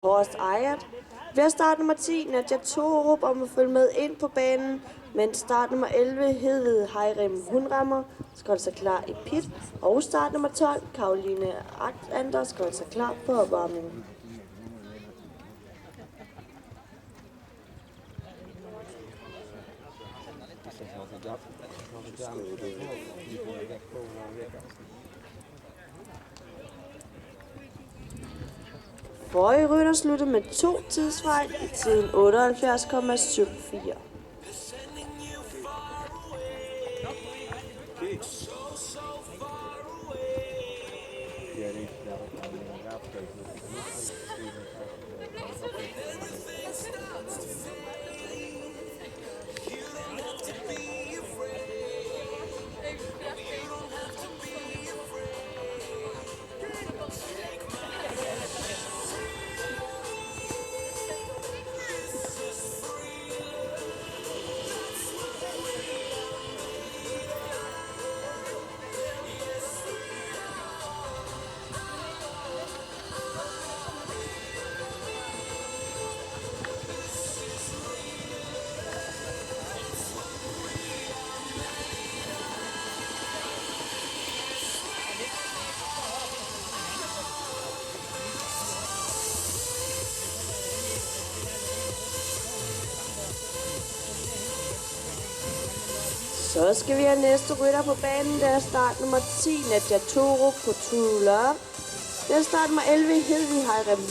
Horst Ejert. Ved at start nummer 10, Nadja Torup, om at følge med ind på banen, mens start nummer 11, Hedvig Hejrem Hundrammer, skal holde sig klar i pit, og start nummer 12, Karoline Agtander, skal holde sig klar på opvarmningen. Forrige rytter sluttede med 2 tidsfejl i tiden 78,74. Så skal vi have næste rytter på banen, der er start nummer 10, Nadja Torup på True Love. Der er start nummer 11, Hedvig Hejrem